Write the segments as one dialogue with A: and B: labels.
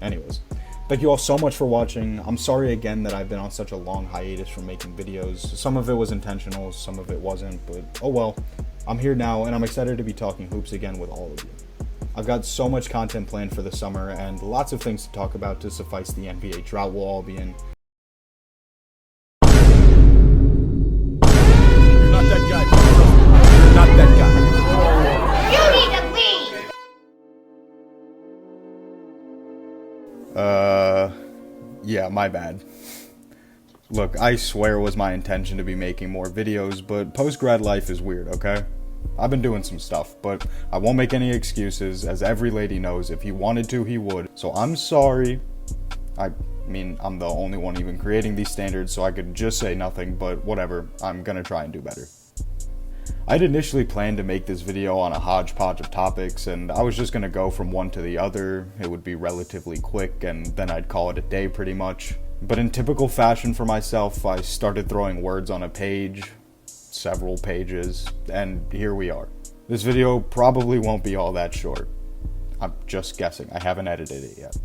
A: Anyways, thank you all so much for watching. I'm sorry again that I've been on such a long hiatus from making videos. Some of it was intentional, some of it wasn't, but oh well. I'm here now, and I'm excited to be talking hoops again with all of you. I've got so much content planned for the summer, and lots of things to talk about to suffice the NBA drought we'll all be in.
B: You're not that guy, bro. You're not that guy.
C: You need to leave!
A: Yeah, my bad. Look, I swear it was my intention to be making more videos, but post-grad life is weird, okay? I've been doing some stuff, but I won't make any excuses, as every lady knows if he wanted to, he would. So I'm sorry. I mean, I'm the only one even creating these standards, so I could just say nothing, but whatever, I'm gonna try and do better. I'd initially planned to make this video on a hodgepodge of topics, and I was just gonna go from one to the other. It would be relatively quick, and then I'd call it a day pretty much. But in typical fashion for myself, I started throwing words on a page, several pages, and here we are. This video probably won't be all that short. I'm just guessing, I haven't edited it yet.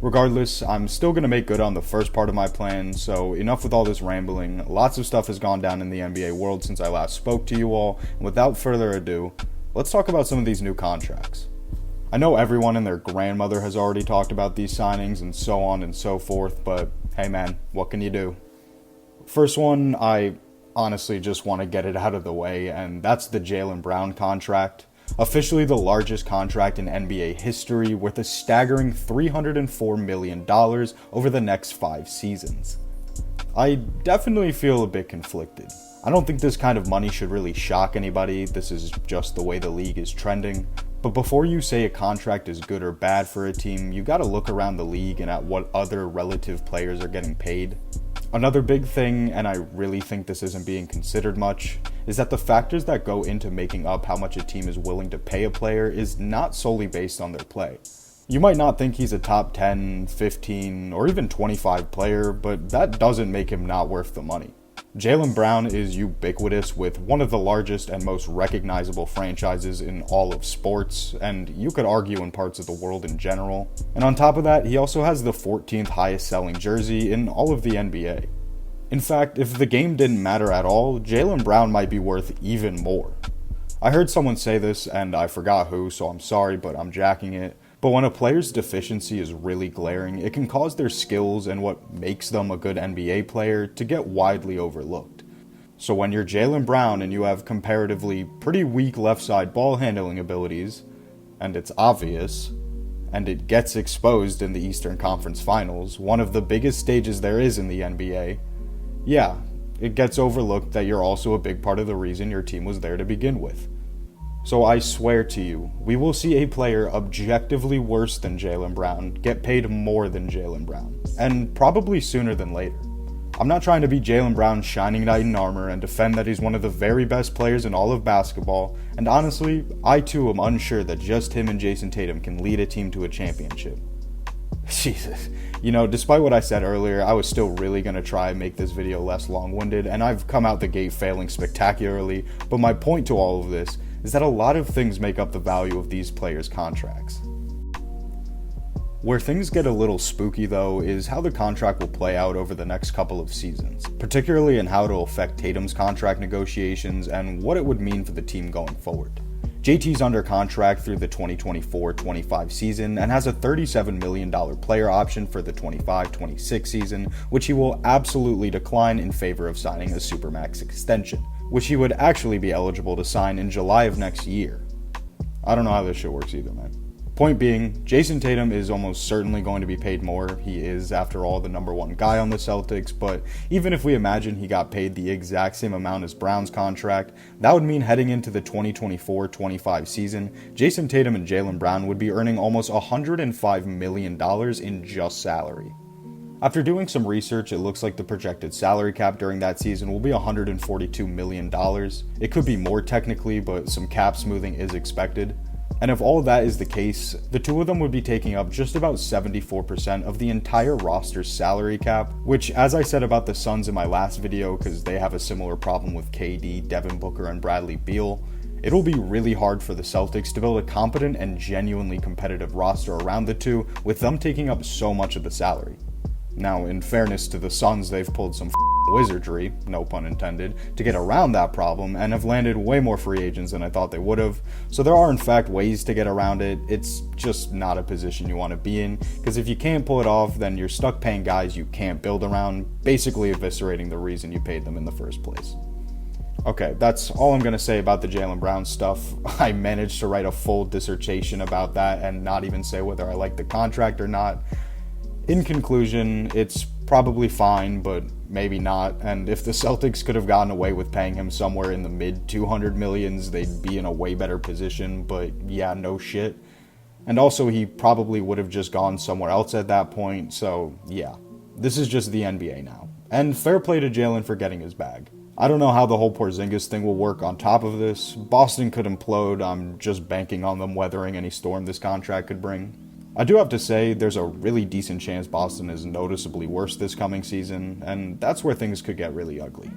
A: Regardless, I'm still going to make good on the first part of my plan, so enough with all this rambling. Lots of stuff has gone down in the NBA world since I last spoke to you all, and without further ado, let's talk about some of these new contracts. I know everyone and their grandmother has already talked about these signings and so on and so forth, but hey man, what can you do? First one, I honestly just want to get it out of the way, and that's the Jaylen Brown contract. Officially the largest contract in NBA history, worth a staggering $304 million over the next 5 seasons. I definitely feel a bit conflicted. I don't think this kind of money should really shock anybody, this is just the way the league is trending. But before you say a contract is good or bad for a team, you gotta look around the league and at what other relative players are getting paid. Another big thing, and I really think this isn't being considered much, is that the factors that go into making up how much a team is willing to pay a player is not solely based on their play. You might not think he's a top 10, 15, or even 25 player, but that doesn't make him not worth the money. Jaylen Brown is ubiquitous with one of the largest and most recognizable franchises in all of sports, and you could argue in parts of the world in general. And on top of that, he also has the 14th highest selling jersey in all of the NBA. In fact, if the game didn't matter at all, Jaylen Brown might be worth even more. I heard someone say this, and I forgot who, so I'm sorry, but I'm jacking it. But when a player's deficiency is really glaring, it can cause their skills and what makes them a good NBA player to get widely overlooked. So when you're Jaylen Brown and you have comparatively pretty weak left side ball handling abilities, and it's obvious, and it gets exposed in the Eastern Conference Finals, one of the biggest stages there is in the NBA, yeah, it gets overlooked that you're also a big part of the reason your team was there to begin with. So I swear to you, we will see a player objectively worse than Jaylen Brown get paid more than Jaylen Brown, and probably sooner than later. I'm not trying to be Jaylen Brown's shining knight in armor and defend that he's one of the very best players in all of basketball, and honestly, I too am unsure that just him and Jason Tatum can lead a team to a championship. Jesus. You know, despite what I said earlier, I was still really going to try and make this video less long-winded, and I've come out the gate failing spectacularly, but my point to all of this is that a lot of things make up the value of these players' contracts. Where things get a little spooky though is how the contract will play out over the next couple of seasons, particularly in how it'll affect Tatum's contract negotiations and what it would mean for the team going forward. JT's under contract through the 2024-25 season and has a $37 million player option for the 25-26 season, which he will absolutely decline in favor of signing a Supermax extension, which he would actually be eligible to sign in July of next year. I don't know how this shit works either, man. Point being, Jason Tatum is almost certainly going to be paid more. He is, after all, the #1 guy on the Celtics, but even if we imagine he got paid the exact same amount as Brown's contract, that would mean heading into the 2024-25 season, Jason Tatum and Jaylen Brown would be earning almost $105 million in just salary. After doing some research, it looks like the projected salary cap during that season will be $142 million. It could be more technically, but some cap smoothing is expected. And if all of that is the case, the two of them would be taking up just about 74% of the entire roster's salary cap, which, as I said about the Suns in my last video, because they have a similar problem with KD, Devin Booker, and Bradley Beal, It'll be really hard for the Celtics to build a competent and genuinely competitive roster around the two, with them taking up so much of the salary. Now, in fairness to the Suns, they've pulled some wizardry, no pun intended, to get around that problem and have landed way more free agents than I thought they would have. So there are in fact ways to get around it. It's just not a position you want to be in, because if you can't pull it off, then you're stuck paying guys you can't build around, basically eviscerating the reason you paid them in the first place. Okay, that's all I'm going to say about the Jaylen Brown stuff. I managed to write a full dissertation about that and not even say whether I like the contract or not. In conclusion, it's probably fine, but maybe not, and if the Celtics could have gotten away with paying him somewhere in the mid 200 millions, they'd be in a way better position, but yeah, no shit. And also, he probably would have just gone somewhere else at that point, so yeah, this is just the NBA now. And fair play to Jaylen for getting his bag. I don't know how the whole Porzingis thing will work on top of this. Boston could implode. I'm just banking on them weathering any storm this contract could bring. I do have to say, there's a really decent chance Boston is noticeably worse this coming season, and that's where things could get really ugly.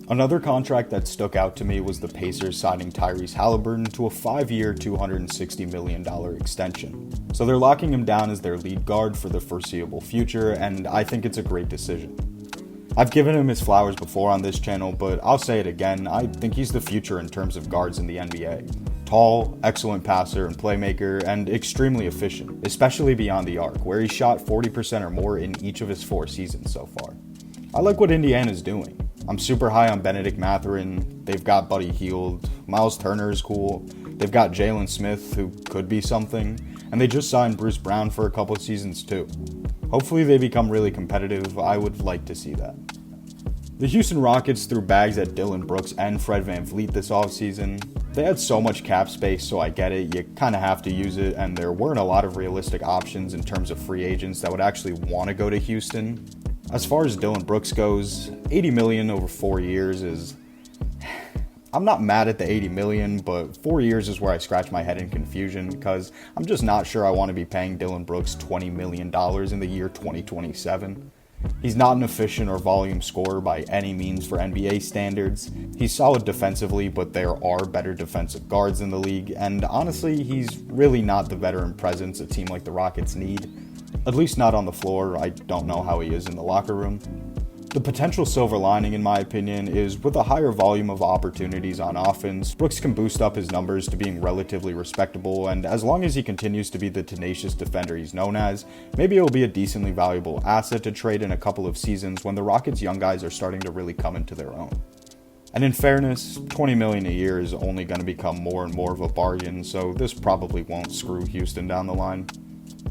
A: Another contract that stuck out to me was the Pacers signing Tyrese Halliburton to a 5-year, $260 million extension. So they're locking him down as their lead guard for the foreseeable future, and I think it's a great decision. I've given him his flowers before on this channel, but I'll say it again, I think he's the future in terms of guards in the NBA. Tall, excellent passer and playmaker, and extremely efficient, especially beyond the arc, where he shot 40% or more in each of his 4 seasons so far. I like what Indiana's doing. I'm super high on Benedict Mathurin, they've got Buddy Hield, Miles Turner is cool, they've got Jalen Smith, who could be something, and they just signed Bruce Brown for a couple of seasons too. Hopefully they become really competitive. I would like to see that. The Houston Rockets threw bags at Dillon Brooks and Fred VanVleet this offseason. They had so much cap space, so I get it, you kind of have to use it, and there weren't a lot of realistic options in terms of free agents that would actually want to go to Houston. As far as Dillon Brooks goes, $80 million over 4 years is... I'm not mad at the $80 million, but 4 years is where I scratch my head in confusion, because I'm just not sure I want to be paying Dillon Brooks $20 million in the year 2027. He's not an efficient or volume scorer by any means for NBA standards. He's solid defensively, but there are better defensive guards in the league, and honestly, he's really not the veteran presence a team like the Rockets need. At least not on the floor. I don't know how he is in the locker room. The potential silver lining, in my opinion, is with a higher volume of opportunities on offense, Brooks can boost up his numbers to being relatively respectable, and as long as he continues to be the tenacious defender he's known as, maybe it'll be a decently valuable asset to trade in a couple of seasons when the Rockets' young guys are starting to really come into their own. And in fairness, $20 million a year is only going to become more and more of a bargain, so this probably won't screw Houston down the line.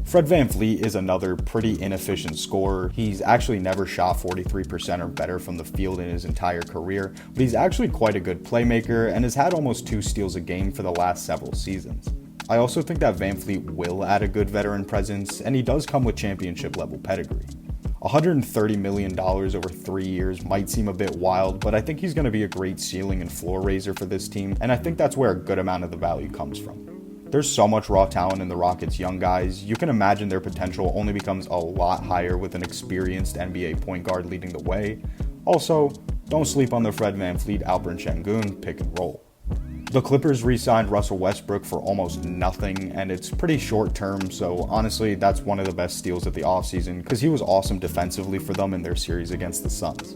A: Fred VanVleet is another pretty inefficient scorer. He's actually never shot 43% or better from the field in his entire career, but he's actually quite a good playmaker and has had almost 2 steals a game for the last several seasons. I also think that VanVleet will add a good veteran presence, and he does come with championship level pedigree. $130 million over 3 years might seem a bit wild, but I think he's going to be a great ceiling and floor raiser for this team, and I think that's where a good amount of the value comes from. There's so much raw talent in the Rockets' young guys, you can imagine their potential only becomes a lot higher with an experienced NBA point guard leading the way. Also, don't sleep on the Fred VanVleet, Alperen Sengun pick and roll. The Clippers re-signed Russell Westbrook for almost nothing, and it's pretty short term, so honestly, that's one of the best steals of the offseason because he was awesome defensively for them in their series against the Suns.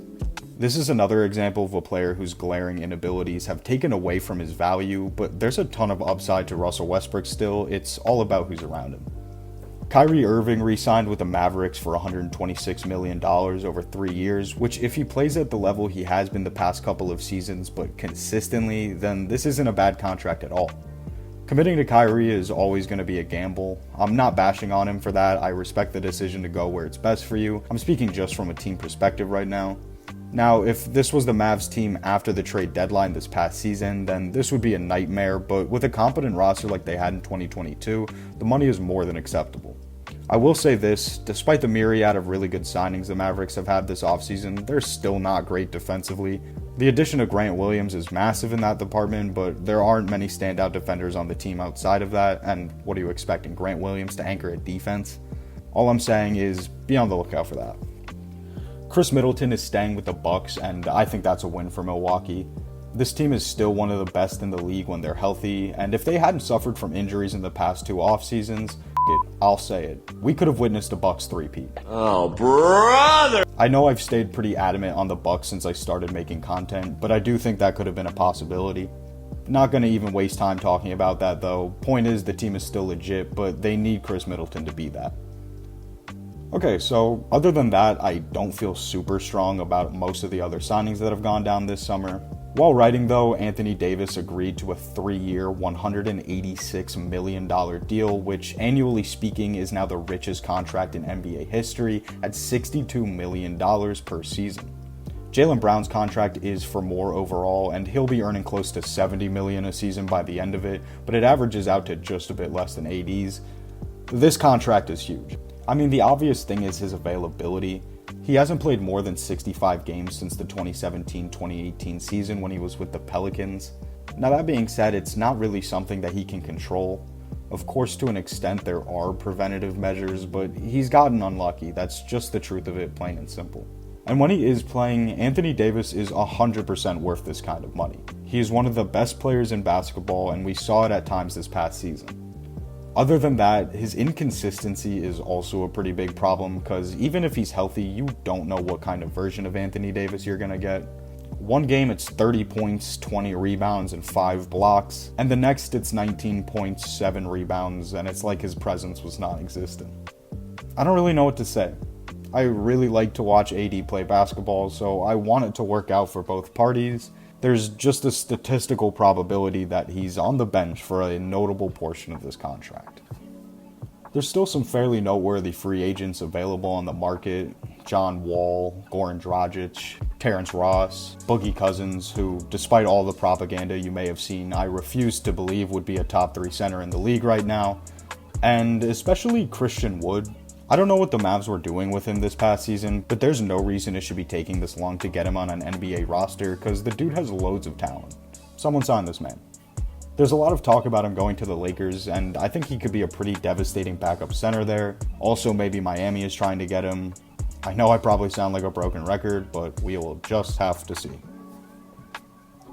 A: This is another example of a player whose glaring inabilities have taken away from his value, but there's a ton of upside to Russell Westbrook still. It's all about who's around him. Kyrie Irving re-signed with the Mavericks for $126 million over 3 years, which if he plays at the level he has been the past couple of seasons, but consistently, then this isn't a bad contract at all. Committing to Kyrie is always going to be a gamble. I'm not bashing on him for that. I respect the decision to go where it's best for you. I'm speaking just from a team perspective right now. Now, if this was the Mavs team after the trade deadline this past season, then this would be a nightmare, but with a competent roster like they had in 2022, the money is more than acceptable. I will say this, despite the myriad of really good signings the Mavericks have had this offseason, they're still not great defensively. The addition of Grant Williams is massive in that department, but there aren't many standout defenders on the team outside of that, and what are you expecting, Grant Williams to anchor a defense? All I'm saying is, be on the lookout for that. Chris Middleton is staying with the Bucks, and I think that's a win for Milwaukee. This team is still one of the best in the league when they're healthy, and if they hadn't suffered from injuries in the past 2 off seasons, I'll say it, we could have witnessed a Bucks three-peat.
C: Oh, brother!
A: I know I've stayed pretty adamant on the Bucks since I started making content, but I do think that could have been a possibility. Not gonna even waste time talking about that though. Point is, the team is still legit, but they need Chris Middleton to be that. Okay, so other than that, I don't feel super strong about most of the other signings that have gone down this summer. While writing though, Anthony Davis agreed to a 3-year, $186 million deal, which annually speaking is now the richest contract in NBA history at $62 million per season. Jaylen Brown's contract is for more overall, and he'll be earning close to $70 million a season by the end of it, but it averages out to just a bit less than AD's. This contract is huge. I mean, the obvious thing is his availability. He hasn't played more than 65 games since the 2017-2018 season when he was with the Pelicans. Now that being said, it's not really something that he can control. Of course, to an extent there are preventative measures, but he's gotten unlucky. That's just the truth of it, plain and simple. And when he is playing, Anthony Davis is 100% worth this kind of money. He is one of the best players in basketball, and we saw it at times this past season. Other than that, his inconsistency is also a pretty big problem, because even if he's healthy, you don't know what kind of version of Anthony Davis you're gonna get. One game it's 30 points, 20 rebounds, and 5 blocks, and the next it's 19 points, 7 rebounds, and it's like his presence was non-existent. I don't really know what to say. I really like to watch AD play basketball, so I want it to work out for both parties. There's just a statistical probability that he's on the bench for a notable portion of this contract. There's still some fairly noteworthy free agents available on the market. John Wall, Goran Dragic, Terrence Ross, Boogie Cousins, who, despite all the propaganda you may have seen, I refuse to believe would be a top 3 center in the league right now. And especially Christian Wood. I don't know what the Mavs were doing with him this past season, but there's no reason it should be taking this long to get him on an NBA roster, because the dude has loads of talent. Someone sign this man. There's a lot of talk about him going to the Lakers, and I think he could be a pretty devastating backup center there. Also, maybe Miami is trying to get him. I know I probably sound like a broken record, but we will just have to see.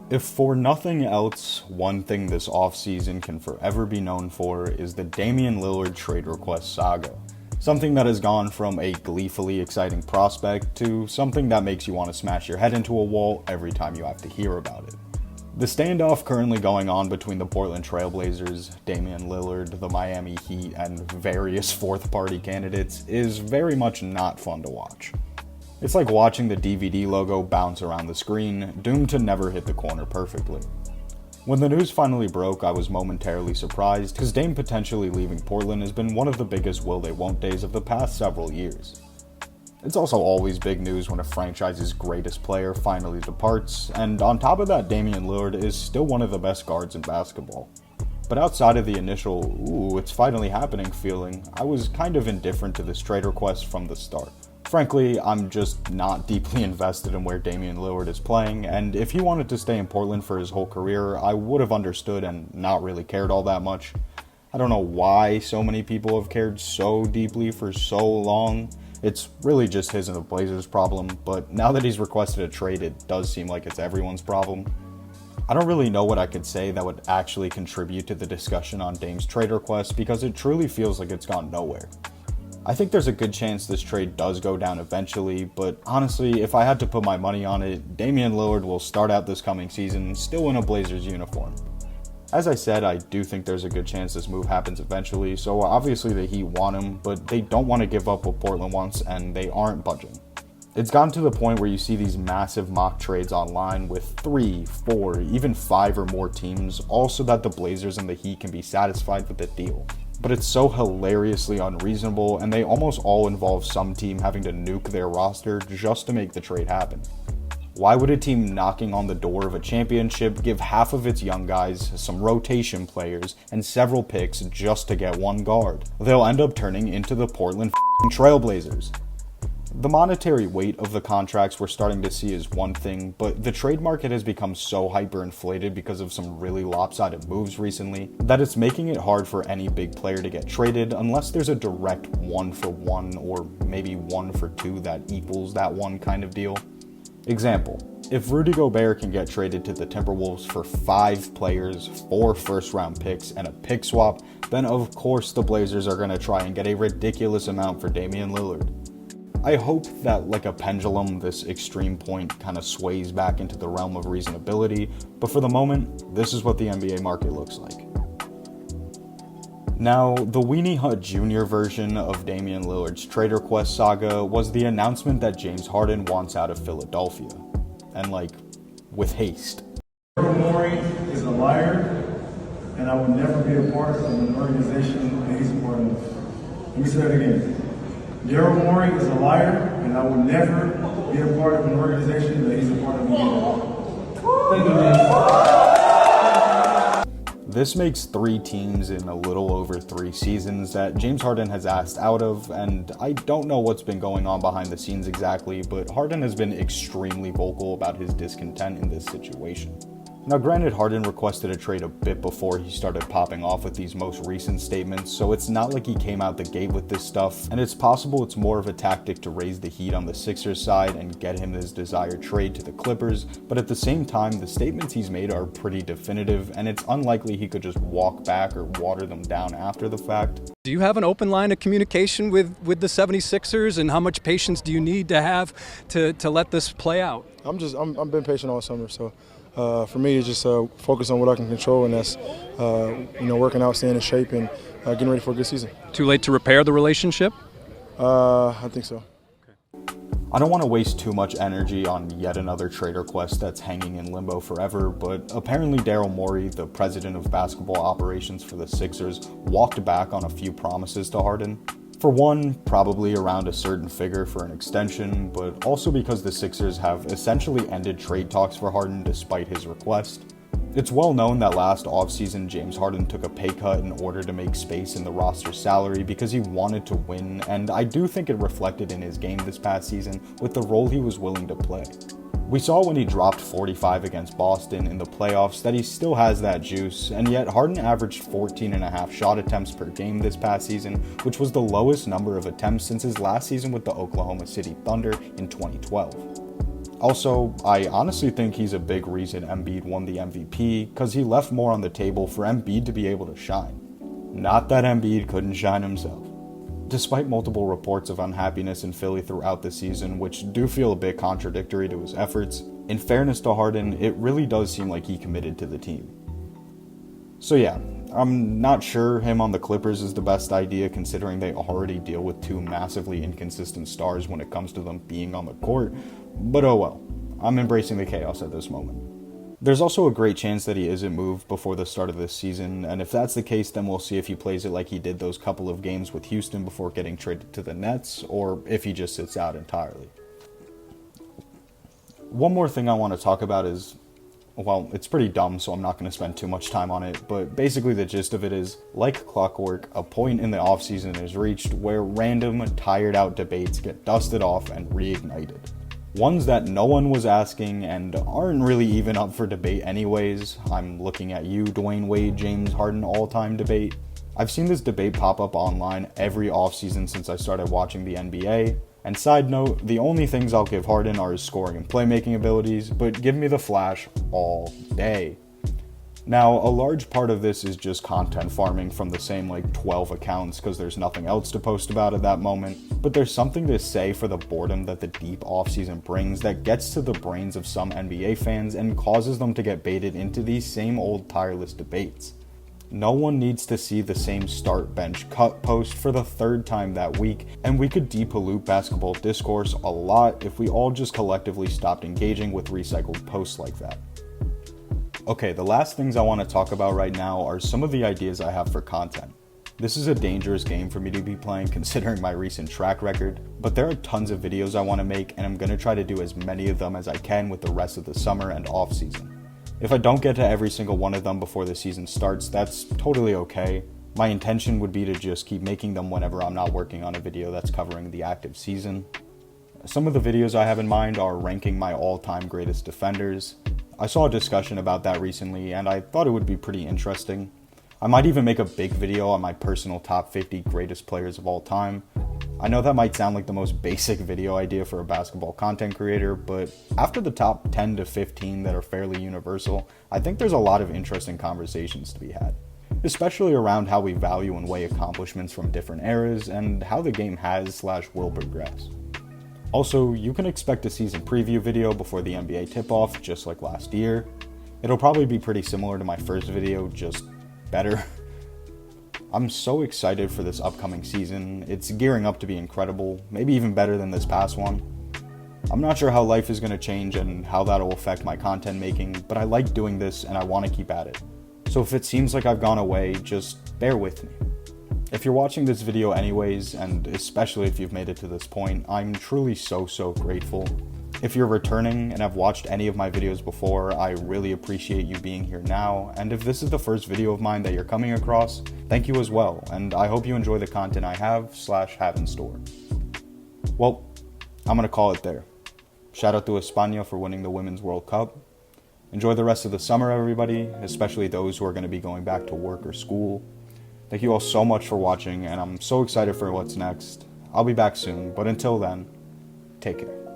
A: If for nothing else, one thing this offseason can forever be known for is the Damian Lillard trade request saga. Something that has gone from a gleefully exciting prospect to something that makes you want to smash your head into a wall every time you have to hear about it. The standoff currently going on between the Portland Trail Blazers, Damian Lillard, the Miami Heat, and various fourth-party candidates is very much not fun to watch. It's like watching the DVD logo bounce around the screen, doomed to never hit the corner perfectly. When the news finally broke, I was momentarily surprised, because Dame potentially leaving Portland has been one of the biggest will-they-won't days of the past several years. It's also always big news when a franchise's greatest player finally departs, and on top of that, Damian Lillard is still one of the best guards in basketball. But outside of the initial, ooh, it's finally happening feeling, I was kind of indifferent to this trade request from the start. Frankly, I'm just not deeply invested in where Damian Lillard is playing, and if he wanted to stay in Portland for his whole career, I would have understood and not really cared all that much. I don't know why so many people have cared so deeply for so long. It's really just his and the Blazers' problem, but now that he's requested a trade, it does seem like it's everyone's problem. I don't really know what I could say that would actually contribute to the discussion on Dame's trade request, because it truly feels like it's gone nowhere. I think there's a good chance this trade does go down eventually, but honestly, if I had to put my money on it, Damian Lillard will start out this coming season still in a Blazers uniform. As I said, I do think there's a good chance this move happens eventually, so obviously the Heat want him, but they don't want to give up what Portland wants, and they aren't budging. It's gotten to the point where you see these massive mock trades online with 3, 4, even 5 or more teams, all so that the Blazers and the Heat can be satisfied with the deal. But it's so hilariously unreasonable, and they almost all involve some team having to nuke their roster just to make the trade happen. Why would a team knocking on the door of a championship give half of its young guys, some rotation players, and several picks just to get one guard? They'll end up turning into the Portland Trailblazers. The monetary weight of the contracts we're starting to see is one thing, but the trade market has become so hyperinflated because of some really lopsided moves recently that it's making it hard for any big player to get traded unless there's a direct 1-for-1 or maybe 1-for-2 that equals that one kind of deal. Example, If Rudy Gobert can get traded to the Timberwolves for 5 players, 4 first-round picks, and a pick swap, then of course the Blazers are going to try and get a ridiculous amount for Damian Lillard. I hope that, like a pendulum, this extreme point kind of sways back into the realm of reasonability, but for the moment, this is what the NBA market looks like. Now, the Weenie Hut Jr. version of Damian Lillard's trade request saga was the announcement that James Harden wants out of Philadelphia. And with haste.
D: Daryl Morey is a liar, and I will never be a part of an organization that he's a part of. Let me say that again. Daryl Morey is a liar, and I will never be a part of an organization that he's a part of again. Thank you, man.
A: This makes 3 teams in a little over 3 seasons that James Harden has asked out of, and I don't know what's been going on behind the scenes exactly, but Harden has been extremely vocal about his discontent in this situation. Now granted, Harden requested a trade a bit before he started popping off with these most recent statements, so it's not like he came out the gate with this stuff, and it's possible it's more of a tactic to raise the heat on the Sixers side and get him his desired trade to the Clippers, but at the same time, the statements he's made are pretty definitive, and it's unlikely he could just walk back or water them down after the fact.
B: Do you have an open line of communication with the 76ers, and how much patience do you need to have to let this play out?
E: I've been patient all summer, so for me, it's just focus on what I can control, and that's working out, staying in shape, and getting ready for a good season.
B: Too late to repair the relationship?
E: I think so.
A: I don't want to waste too much energy on yet another trade request that's hanging in limbo forever, but apparently Daryl Morey, the president of basketball operations for the Sixers, walked back on a few promises to Harden. For one, probably around a certain figure for an extension, but also because the Sixers have essentially ended trade talks for Harden despite his request. It's well known that last offseason James Harden took a pay cut in order to make space in the roster salary because he wanted to win, and I do think it reflected in his game this past season with the role he was willing to play. We saw when he dropped 45 against Boston in the playoffs that he still has that juice, and yet Harden averaged 14.5 shot attempts per game this past season, which was the lowest number of attempts since his last season with the Oklahoma City Thunder in 2012. Also, I honestly think he's a big reason Embiid won the MVP, because he left more on the table for Embiid to be able to shine. Not that Embiid couldn't shine himself. Despite multiple reports of unhappiness in Philly throughout the season, which do feel a bit contradictory to his efforts, in fairness to Harden, it really does seem like he committed to the team. So yeah, I'm not sure him on the Clippers is the best idea considering they already deal with 2 massively inconsistent stars when it comes to them being on the court, but oh well, I'm embracing the chaos at this moment. There's also a great chance that he isn't moved before the start of this season, and if that's the case, then we'll see if he plays it like he did those couple of games with Houston before getting traded to the Nets, or if he just sits out entirely. One more thing I want to talk about is, well, it's pretty dumb, so I'm not going to spend too much time on it, but basically the gist of it is, like clockwork, a point in the offseason is reached where random, tired-out debates get dusted off and reignited. Ones that no one was asking and aren't really even up for debate anyways. I'm looking at you, Dwayne Wade, James Harden all-time debate. I've seen this debate pop up online every offseason since I started watching the NBA. And side note, the only things I'll give Harden are his scoring and playmaking abilities, but give me the flash all day. Now, a large part of this is just content farming from the same 12 accounts because there's nothing else to post about at that moment, but there's something to say for the boredom that the deep offseason brings that gets to the brains of some NBA fans and causes them to get baited into these same old tireless debates. No one needs to see the same start bench cut post for the 3rd time that week, and we could depollute basketball discourse a lot if we all just collectively stopped engaging with recycled posts like that. Okay, the last things I want to talk about right now are some of the ideas I have for content. This is a dangerous game for me to be playing considering my recent track record, but there are tons of videos I want to make and I'm going to try to do as many of them as I can with the rest of the summer and off season. If I don't get to every single one of them before the season starts, that's totally okay. My intention would be to just keep making them whenever I'm not working on a video that's covering the active season. Some of the videos I have in mind are ranking my all-time greatest defenders. I saw a discussion about that recently and I thought it would be pretty interesting. I might even make a big video on my personal top 50 greatest players of all time. I know that might sound like the most basic video idea for a basketball content creator, but after the top 10 to 15 that are fairly universal, I think there's a lot of interesting conversations to be had, especially around how we value and weigh accomplishments from different eras and how the game has/will progress. Also, you can expect a season preview video before the NBA tip-off, just like last year. It'll probably be pretty similar to my first video, just better. I'm so excited for this upcoming season. It's gearing up to be incredible, maybe even better than this past one. I'm not sure how life is going to change and how that'll affect my content making, but I like doing this and I want to keep at it. So if it seems like I've gone away, just bear with me. If you're watching this video anyways, and especially if you've made it to this point, I'm truly so grateful. If you're returning and have watched any of my videos before, I really appreciate you being here now, and if this is the first video of mine that you're coming across, thank you as well, and I hope you enjoy the content I have in store. Well, I'm gonna call it there. Shout out to España for winning the Women's World Cup. Enjoy the rest of the summer, everybody, especially those who are gonna be going back to work or school. Thank you all so much for watching, and I'm so excited for what's next. I'll be back soon, but until then, take care.